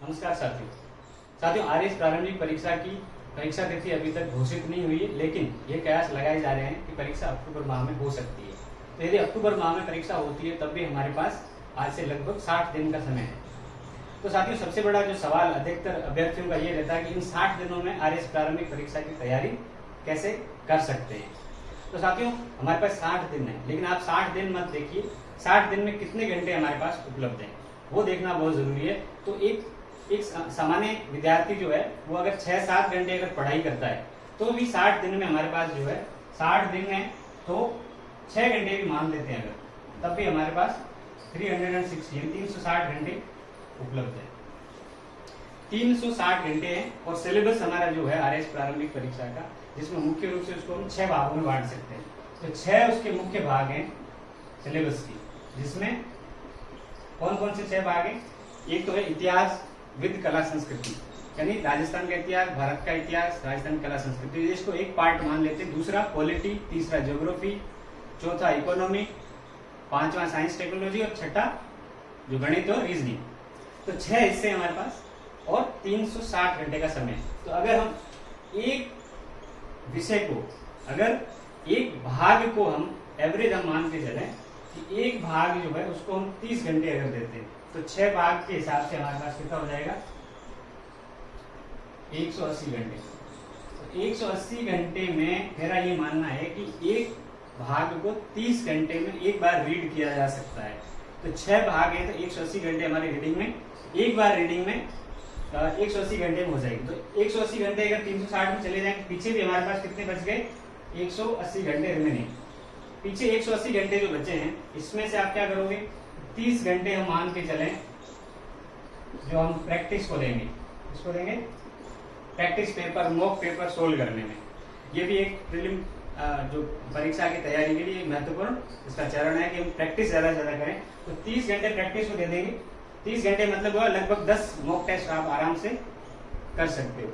नमस्कार साथियों आरएस प्रारंभिक परीक्षा की परीक्षा तिथि अभी तक घोषित नहीं हुई है, लेकिन ये कयास लगाए जा रहे हैं कि परीक्षा अक्टूबर माह में हो सकती है। तो यदि अक्टूबर माह में परीक्षा होती है तब भी हमारे पास आज से लगभग 60 दिन का समय है। तो साथियों, सबसे बड़ा जो सवाल अधिकतर अभ्यर्थियों का ये रहता है कि इन 60 दिनों में आरएस प्रारंभिक परीक्षा की तैयारी कैसे कर सकते हैं। तो साथियों, हमारे पास 60 दिन है, लेकिन आप 60 दिन मत देखिए, 60 दिन में कितने घंटे हमारे पास उपलब्ध हैं वो देखना बहुत जरूरी है। तो एक सामान्य विद्यार्थी जो है वो अगर 6-7 घंटे अगर पढ़ाई करता है तो भी 60 दिन में हमारे पास जो है 60 दिन है तो 6 घंटे भी मान लेते हैं अगर, तब भी हमारे पास 360 घंटे उपलब्ध है। 360 घंटे हैं और सिलेबस हमारा जो है आरएस प्रारंभिक परीक्षा का, जिसमें मुख्य रूप से उसको हम 6 भागों में बांट सकते हैं। तो 6 उसके मुख्य भाग हैं सिलेबस की, जिसमें कौन कौन से 6 भाग हैं। एक तो है इतिहास विद कला संस्कृति, यानी राजस्थान का इतिहास, भारत का इतिहास, राजस्थान कला संस्कृति, इसको एक पार्ट मान लेते हैं। दूसरा पॉलिटी, तीसरा ज्योग्राफी, चौथा इकोनॉमी, पांचवा साइंस टेक्नोलॉजी और छठा जो गणित और रीजनिंग। तो 6 हिस्से हमारे पास और 360 घंटे का समय। तो अगर हम एक विषय को, अगर एक भाग को हम एवरेज हम मान के चलें कि एक भाग जो है उसको हम 30 घंटे अगर देते हैं तो 6 भाग के हिसाब से हमारे पास कितना हो जाएगा, 180 घंटे। तो 180 घंटे में मेरा ये मानना है कि एक भाग को 30 घंटे में एक बार रीड किया जा सकता है। तो 6 भाग है तो 180 घंटे हमारी रीडिंग में, एक बार रीडिंग में 180 घंटे में हो जाएगी। तो 180 घंटे अगर 360 में चले जाएंगे, पीछे भी हमारे पास कितने बच गए, 180 घंटे रिमेनिंग। पीछे 180 घंटे जो बचे हैं इसमें से आप क्या करोगे, 30 घंटे हम मान के चलें जो हम प्रैक्टिस को देंगे, इसको देंगे practice paper, mock paper solve करने में। ये भी एक प्रीलिम जो परीक्षा की तैयारी के लिए महत्वपूर्ण इसका चरण है कि हम प्रैक्टिस ज्यादा से ज्यादा करें। तो 30 घंटे प्रैक्टिस को दे देंगे। 30 घंटे मतलब लगभग 10 मॉक टेस्ट आप आराम से कर सकते हो।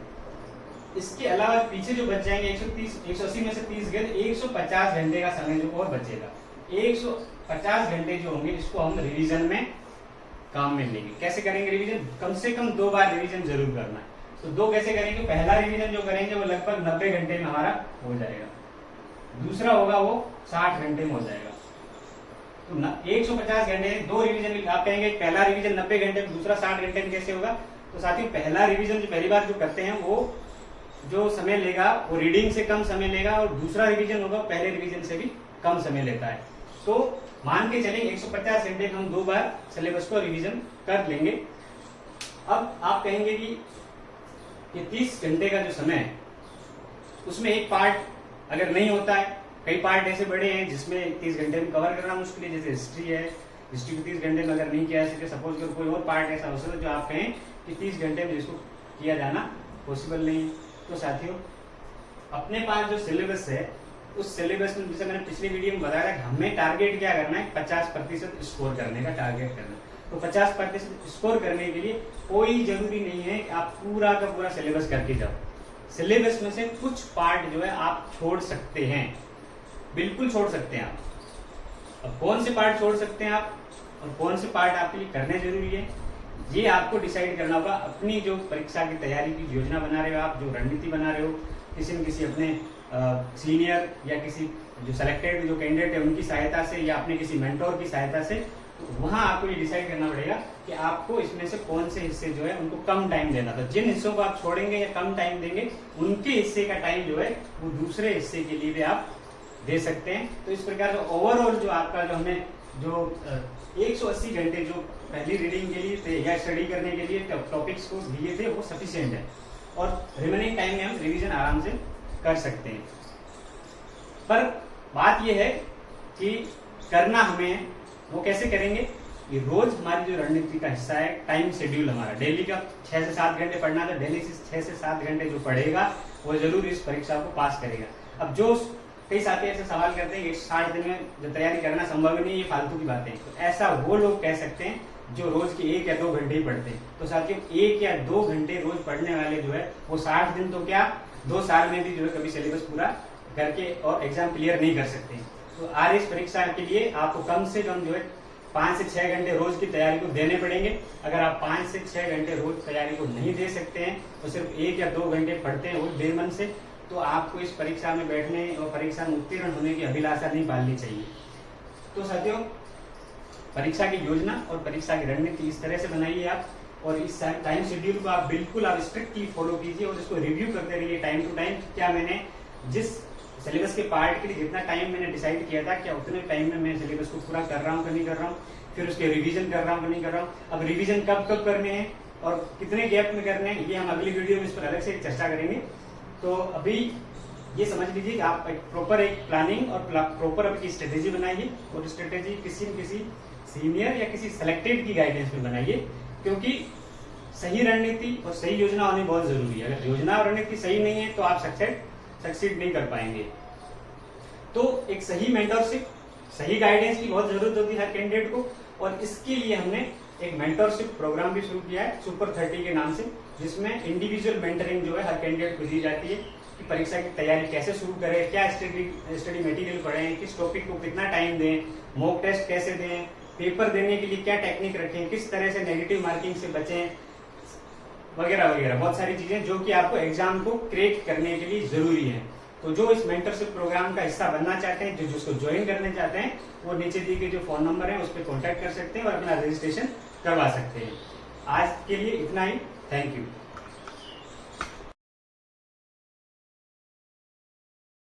इसके अलावा पीछे जो बच जाएंगे 180 में से 30 गए, 150 घंटे का समय जो और बचेगा। 150 घंटे जो होंगे इसको हम रिवीजन में काम में लेंगे। कैसे करेंगे रिवीजन, कम से कम 2 बार रिवीजन जरूर करना है। तो 2 कैसे करेंगे, पहला रिवीजन जो करेंगे वो लगभग 90 घंटे में हमारा हो जाएगा, दूसरा होगा वो 60 घंटे में हो जाएगा। तो 150 घंटे 2 रिवीजन। आप कहेंगे पहला रिवीजन 90 घंटे में, दूसरा 60 घंटे में कैसे होगा। तो साथियों, पहला रिवीजन जो पहली बार जो करते हैं वो जो समय लेगा वो रीडिंग से कम समय लेगा, और दूसरा रिवीजन होगा पहले रिवीजन से भी कम समय लेता है। तो मान के चलें 150 घंटे में हम 2 बार सिलेबस को रिवीजन कर लेंगे। अब आप कहेंगे कि ये 30 घंटे का जो समय है उसमें एक पार्ट अगर नहीं होता है, कई पार्ट ऐसे बड़े हैं जिसमें 30 घंटे में कवर करना मुश्किल है, जैसे हिस्ट्री है, हिस्ट्री को 30 घंटे में अगर नहीं किया जा सके, सपोज कर कोई और पार्ट ऐसा हो सकता है जो आप कहें कि 30 घंटे में जिसको किया जाना पॉसिबल नहीं है। तो साथियों, अपने पास जो सिलेबस है उस सिलेबस में, जैसे मैंने पिछली वीडियो में बताया कि हमें टारगेट क्या करना है, 50% स्कोर करने का टारगेट करना। तो 50% स्कोर करने के लिए कोई जरूरी नहीं है कि आप पूरा का पूरा सिलेबस करके जाओ। सिलेबस में से कुछ पार्ट जो है आप छोड़ सकते हैं, बिल्कुल छोड़ सकते हैं आप। अब कौन से पार्ट छोड़ सकते हैं आप और कौन से पार्ट आपके लिए करने जरूरी है, ये आपको डिसाइड करना होगा। अपनी जो परीक्षा की तैयारी की योजना बना रहे हो आप, जो रणनीति बना रहे हो, किसी न किसी अपने सीनियर या किसी जो सिलेक्टेड जो कैंडिडेट है उनकी सहायता से या अपने किसी मेंटोर की सहायता से, तो वहां आपको ये डिसाइड करना पड़ेगा कि आपको इसमें से कौन से हिस्से जो है उनको कम टाइम देना। तो जिन हिस्सों को आप छोड़ेंगे या कम टाइम देंगे, उनके हिस्से का टाइम जो है वो दूसरे हिस्से के लिए भी आप दे सकते हैं। तो इस प्रकार जो ओवरऑल जो आपका जो हमें जो 180 घंटे जो पहली रीडिंग के लिए थे या स्टडी करने के लिए टॉपिक्स को दिए थे वो सफिशिएंट है, और रिमेनिंग टाइम में हम रिवीजन आराम से कर सकते हैं। पर बात यह है कि करना हमें वो कैसे करेंगे, ये रोज हमारी जो रणनीति का हिस्सा है, टाइम शेड्यूल हमारा डेली का 6 से 7 घंटे पढ़ना था, डेली से 6 से 7 घंटे जो पढ़ेगा वो जरूर इस परीक्षा को पास करेगा। अब जो कई साथी ऐसे सवाल करते हैं कि 60 दिन में जो तैयारी करना संभव नहीं, ये फालतू की बातें, तो ऐसा वो लोग कह सकते हैं जो रोज के 1 या 2 घंटे ही पढ़ते हैं। तो साथियों, 1 या 2 घंटे रोज पढ़ने वाले जो है वो 60 दिन तो क्या 2 साल में भी जो है कभी सिलेबस पूरा करके और एग्जाम क्लियर नहीं कर सकते। तो आरएस परीक्षा के लिए आपको कम से कम जो है 5 से 6 घंटे रोज की तैयारी को देने पड़ेंगे। अगर आप 5 से 6 घंटे रोज तैयारी को नहीं दे सकते हैं तो सिर्फ 1 या 2 घंटे पढ़ते हैं वो बेमन से, तो आपको इस परीक्षा में बैठने और परीक्षा में उत्तीर्ण होने की अभिलाषा नहीं पालनी चाहिए। तो साथियों, परीक्षा की योजना और परीक्षा की रणनीति इस तरह से बनाइए आप, और इस टाइम शेड्यूल को आप बिल्कुल आप स्ट्रिक्टली फॉलो कीजिए और इसको रिव्यू करते रहिए टाइम टू टाइम। क्या मैंने जिस सिलेबस के पार्ट के लिए जितना टाइम मैंने डिसाइड किया था, क्या उतने टाइम में मैं सिलेबस को पूरा कर रहा हूँ कि नहीं कर रहा हूँ, फिर उसके रिवीजन कर रहा हूँ कि नहीं कर रहा हूँ। अब रिवीजन कब कब करने हैं और कितने गैप में करने हैं, ये हम अगली वीडियो में इस पर अलग से चर्चा करेंगे। तो अभी ये समझ लीजिए कि आप एक प्लानिंग और प्रॉपर आपकी स्ट्रेटेजी बनाइए, और स्ट्रेटेजी किसी न किसी सीनियर या किसी सिलेक्टेड की गाइडेंस में बनाइए, क्योंकि सही रणनीति और सही योजना होनी बहुत जरूरी है। अगर योजना और रणनीति सही नहीं है तो आप सक्सीड नहीं कर पाएंगे। तो एक सही मेंटरशिप, सही गाइडेंस की बहुत जरूरत होती है हर कैंडिडेट को, और इसके लिए हमने एक मेंटरशिप प्रोग्राम भी शुरू किया है सुपर 30 के नाम से, जिसमें इंडिविजुअल मेंटरिंग जो है हर कैंडिडेट को दी जाती है कि परीक्षा की तैयारी कैसे शुरू करें, क्या स्टडी मटेरियल पढ़ें, किस टॉपिक को कितना टाइम दें, मॉक टेस्ट कैसे दें, पेपर देने के लिए क्या टेक्निक रखें, किस तरह से नेगेटिव मार्किंग से बचें, वगैरह वगैरह बहुत सारी चीजें जो कि आपको एग्जाम को क्रैक करने के लिए जरूरी है। तो जो इस मेंटरशिप प्रोग्राम का हिस्सा बनना चाहते हैं, जो जिसको ज्वाइन करने चाहते हैं, वो नीचे दिए गए जो फोन नंबर है उस पर कॉन्टैक्ट कर सकते हैं और अपना रजिस्ट्रेशन करवा सकते हैं। आज के लिए इतना ही, थैंक यू।